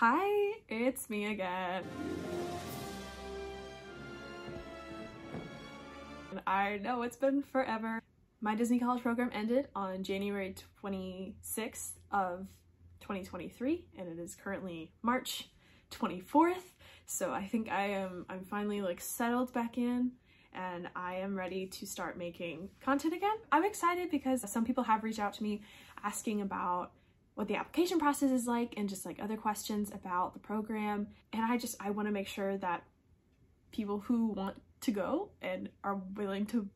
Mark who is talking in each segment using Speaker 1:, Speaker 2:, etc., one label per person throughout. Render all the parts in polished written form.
Speaker 1: Hi, it's me again. I know it's been forever. My Disney College program ended on January 26th of 2023 and it is currently March 24th. So I think I'm finally like settled back in and I am ready to start making content again. I'm excited because some people have reached out to me asking about what the application process is like and just like other questions about the program. And I want to make sure that people who want to go and are willing to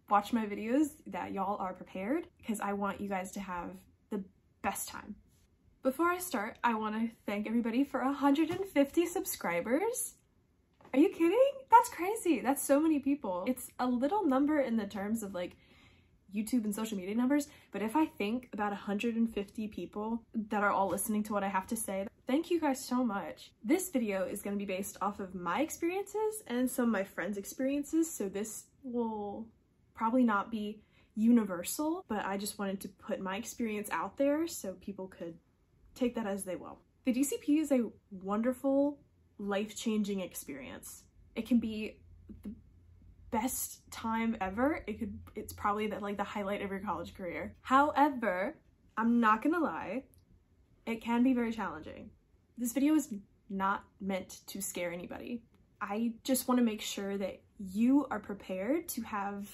Speaker 1: watch my videos, that y'all are prepared, because I want you guys to have the best time. Before I start, I want to thank everybody for 150 subscribers. Are you kidding? That's crazy. That's so many people. It's a little number in the terms of like YouTube and social media numbers, but if I think about 150 people that are all listening to what I have to say, thank you guys so much. This video is going to be based off of my experiences and some of my friends' experiences, so this will probably not be universal, but I just wanted to put my experience out there so people could take that as they will. The DCP is a wonderful, life-changing experience. It can be the best time ever. It's probably the highlight of your college career. However, I'm not gonna lie, it can be very challenging. This video is not meant to scare anybody. I just want to make sure that you are prepared to have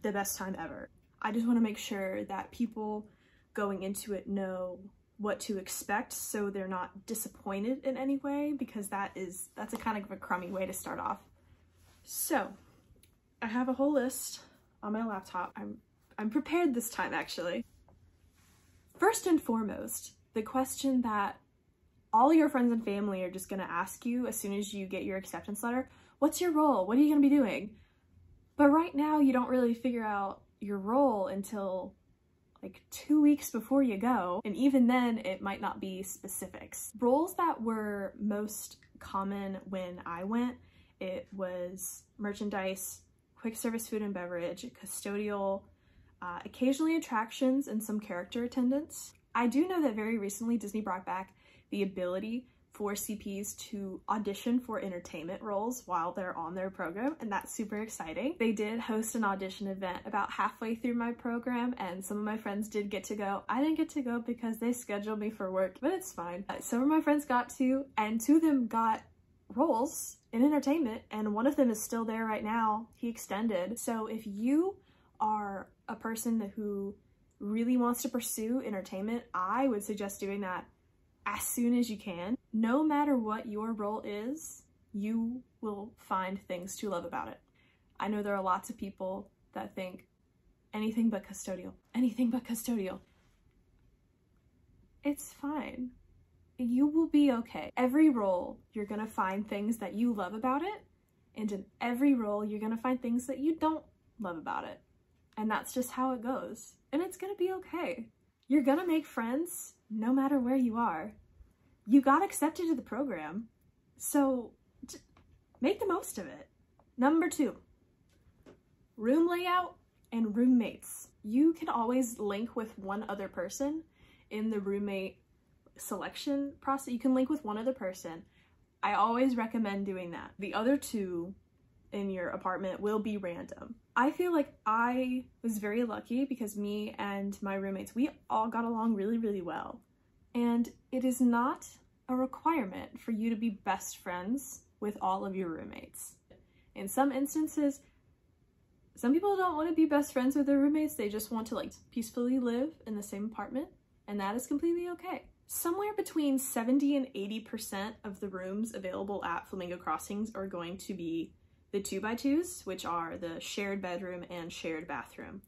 Speaker 1: the best time ever. I just want to make sure that people going into it know what to expect so they're not disappointed in any way, because that's a kind of a crummy way to start off. So I have a whole list on my laptop. I'm prepared this time, actually. First and foremost, the question that all your friends and family are just gonna ask you as soon as you get your acceptance letter: what's your role? What are you gonna be doing? But right now, you don't really figure out your role until like 2 weeks before you go, and even then, it might not be specifics. Roles that were most common when I went, it was merchandise, quick service food and beverage, custodial, occasionally attractions, and some character attendance. I do know that very recently Disney brought back the ability for CPs to audition for entertainment roles while they're on their program, and that's super exciting. They did host an audition event about halfway through my program, and some of my friends did get to go. I didn't get to go because they scheduled me for work, but it's fine. Some of my friends got to, and two of them got roles in entertainment, and one of them is still there right now. He extended. So if you are a person who really wants to pursue entertainment, I would suggest doing that as soon as you can. No matter what your role is, you will find things to love about it. I know there are lots of people that think anything but custodial, anything but custodial. It's fine. You will be okay. Every role, you're gonna find things that you love about it, and in every role, you're gonna find things that you don't love about it. And that's just how it goes. And it's gonna be okay. You're gonna make friends no matter where you are. You got accepted to the program, so make the most of it. Number 2, room layout and roommates. You can always link with one other person in the roommate selection process. You can link with one other person. I always recommend doing that. The other 2 in your apartment will be random. I feel like I was very lucky because me and my roommates, we all got along really, really well. And it is not a requirement for you to be best friends with all of your roommates. In some instances, some people don't want to be best friends with their roommates. They just want to like peacefully live in the same apartment, and that is completely okay. Somewhere between 70 and 80% of the rooms available at Flamingo Crossings are going to be the 2x2s, which are the shared bedroom and shared bathroom.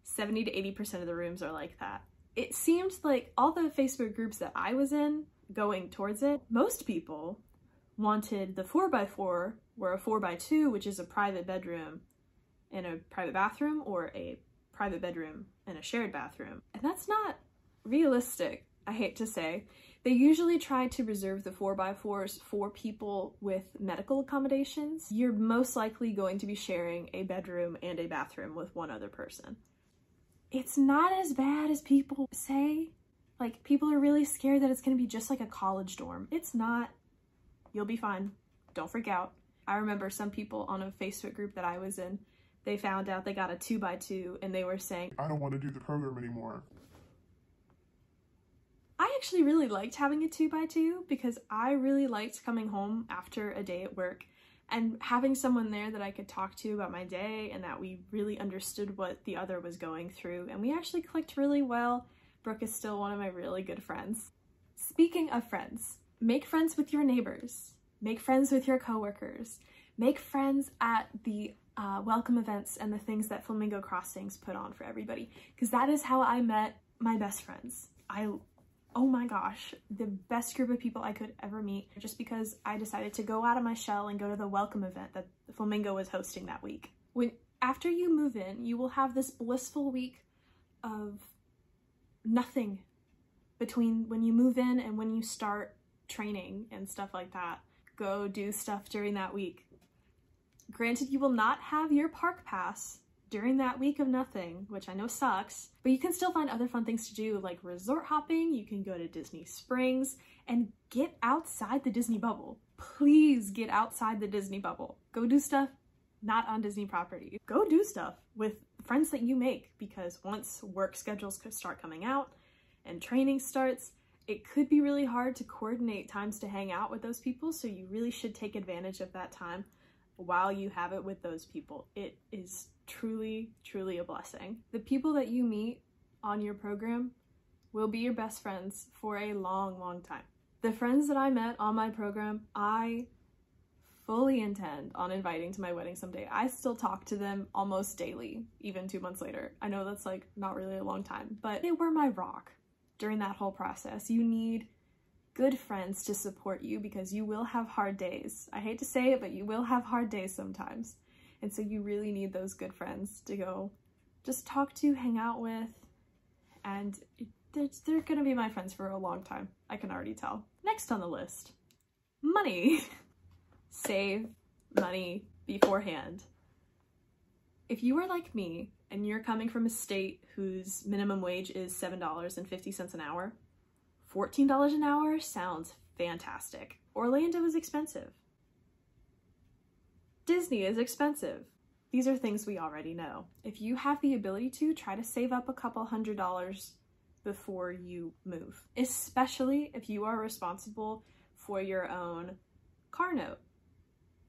Speaker 1: 70 to 80% of the rooms are like that. It seemed like all the Facebook groups that I was in going towards it, most people wanted the 4x4, where a 4x2, which is a private bedroom and a private bathroom, or a private bedroom and a shared bathroom. And that's not realistic, I hate to say. They usually try to reserve the 4x4s for people with medical accommodations. You're most likely going to be sharing a bedroom and a bathroom with one other person. It's not as bad as people say. Like, people are really scared that it's gonna be just like a college dorm. It's not. You'll be fine. Don't freak out. I remember some people on a Facebook group that I was in, they found out they got a 2x2 and they were saying,
Speaker 2: I don't want to do the program anymore.
Speaker 1: I actually really liked having a 2x2 because I really liked coming home after a day at work and having someone there that I could talk to about my day and that we really understood what the other was going through, and we actually clicked really well. Brooke is still one of my really good friends. Speaking of friends, make friends with your neighbors, make friends with your coworkers, make friends at the welcome events and the things that Flamingo Crossings put on for everybody, because that is how I met my best friends. Oh my gosh, the best group of people I could ever meet, just because I decided to go out of my shell and go to the welcome event that Flamingo was hosting that week. After you move in, you will have this blissful week of nothing between when you move in and when you start training and stuff like that. Go do stuff during that week. Granted, you will not have your park pass during that week of nothing, which I know sucks, but you can still find other fun things to do, like resort hopping. You can go to Disney Springs and get outside the Disney bubble. Please get outside the Disney bubble. Go do stuff not on Disney property. Go do stuff with friends that you make, because once work schedules could start coming out and training starts, it could be really hard to coordinate times to hang out with those people, so you really should take advantage of that time while you have it with those people. It is truly, truly a blessing. The people that you meet on your program will be your best friends for a long, long time. The friends that I met on my program, I fully intend on inviting to my wedding someday. I still talk to them almost daily, even 2 months later. I know that's like not really a long time, but they were my rock during that whole process. You need good friends to support you because you will have hard days. I hate to say it, but you will have hard days sometimes. And so you really need those good friends to go just talk to, hang out with, and they're gonna be my friends for a long time. I can already tell. Next on the list, money. Save money beforehand. If you are like me and you're coming from a state whose minimum wage is $7.50 an hour, $14 an hour sounds fantastic. Orlando is expensive. Disney is expensive. These are things we already know. If you have the ability to, try to save up a couple $100s before you move, especially if you are responsible for your own car note,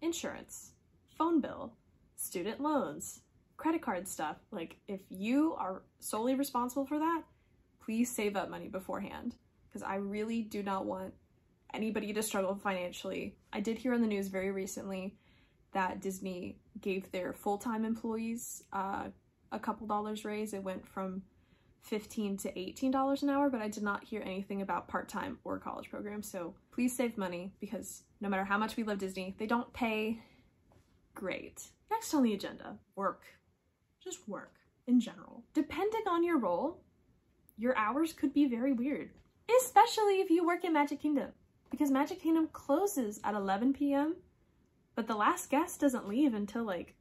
Speaker 1: insurance, phone bill, student loans, credit card stuff. Like, if you are solely responsible for that, please save up money beforehand, because I really do not want anybody to struggle financially. I did hear on the news very recently that Disney gave their full-time employees a couple dollars raise. It went from $15 to $18 an hour, but I did not hear anything about part-time or college programs. So please save money, because no matter how much we love Disney, they don't pay great. Next on the agenda, work. Just work in general. Depending on your role, your hours could be very weird, especially if you work in Magic Kingdom, because Magic Kingdom closes at 11 p.m. but the last guest doesn't leave until like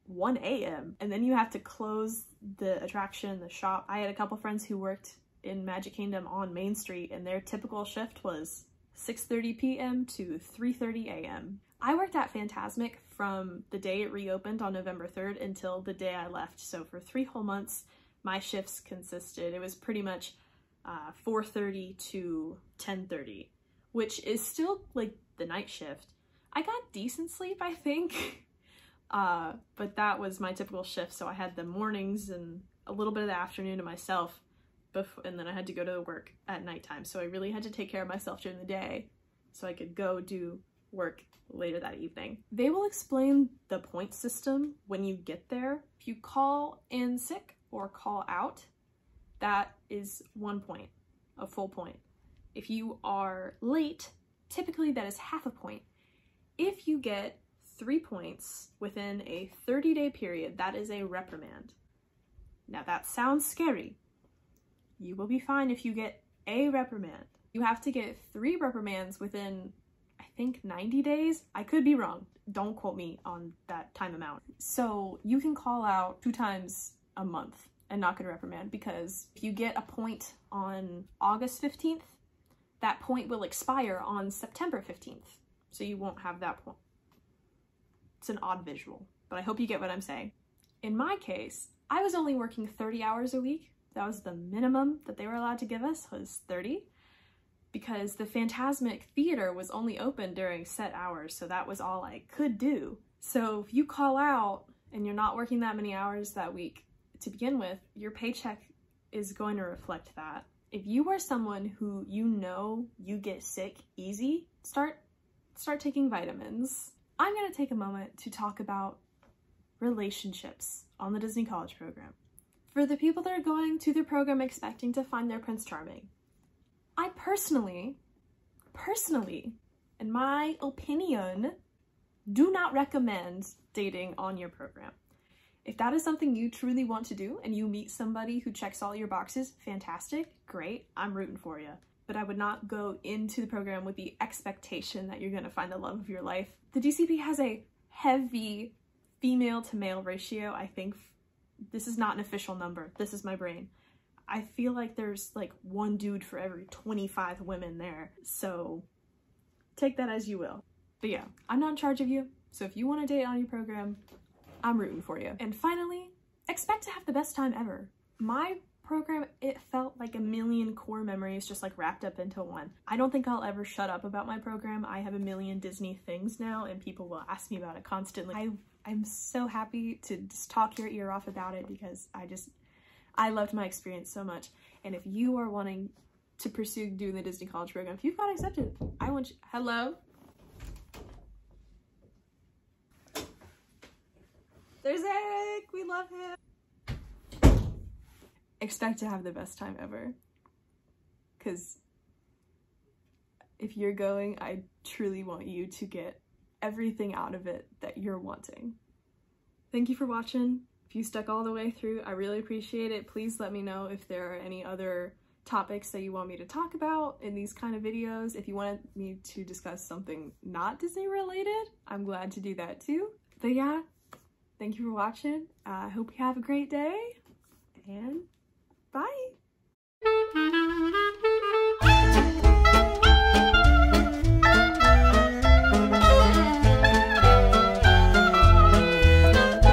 Speaker 1: 1 a.m. and then you have to close the attraction, the shop. I had a couple friends who worked in Magic Kingdom on Main Street, and their typical shift was 6:30 p.m. to 3:30 a.m. I worked at Fantasmic from the day it reopened on November 3rd until the day I left. So for 3 whole months, my shifts consisted, it was pretty much 4:30 to 10:30, which is still like the night shift. I got decent sleep, I think, but that was my typical shift. So I had the mornings and a little bit of the afternoon to myself, and then I had to go to work at nighttime. So I really had to take care of myself during the day so I could go do work later that evening. They will explain the point system when you get there. If you call in sick or call out, that is 1 point, a full point. If you are late, typically that is half a point. If you get 3 points within a 30-day period, that is a reprimand. Now that sounds scary. You will be fine if you get a reprimand. You have to get 3 reprimands within, I think, 90 days. I could be wrong. Don't quote me on that time amount. So you can call out 2 times a month, and not gonna reprimand, because if you get a point on August 15th, that point will expire on September 15th. So you won't have that point. It's an odd visual, but I hope you get what I'm saying. In my case, I was only working 30 hours a week. That was the minimum that they were allowed to give us, was 30, because the Fantasmic Theater was only open during set hours, so that was all I could do. So if you call out and you're not working that many hours that week to begin with, your paycheck is going to reflect that. If you are someone who you know you get sick easy, start taking vitamins. I'm gonna take a moment to talk about relationships on the Disney College Program. For the people that are going to the program expecting to find their Prince Charming, I personally, in my opinion, do not recommend dating on your program. If that is something you truly want to do and you meet somebody who checks all your boxes, fantastic, great, I'm rooting for you. But I would not go into the program with the expectation that you're gonna find the love of your life. The DCP has a heavy female to male ratio. I think this is not an official number, this is my brain. I feel like there's like one dude for every 25 women there. So take that as you will. But yeah, I'm not in charge of you. So if you want to date on your program, I'm rooting for you. And finally, expect to have the best time ever. My program, it felt like a million core memories just like wrapped up into one. I don't think I'll ever shut up about my program. I have a million Disney things now and people will ask me about it constantly. I'm so happy to just talk your ear off about it because I loved my experience so much. And if you are wanting to pursue doing the Disney College Program, if you've got accepted, I want you, hello? There's Eric, we love him. Expect to have the best time ever. Because if you're going, I truly want you to get everything out of it that you're wanting. Thank you for watching. If you stuck all the way through, I really appreciate it. Please let me know if there are any other topics that you want me to talk about in these kind of videos. If you want me to discuss something not Disney related, I'm glad to do that too. But yeah, thank you for watching. I hope you have a great day and bye.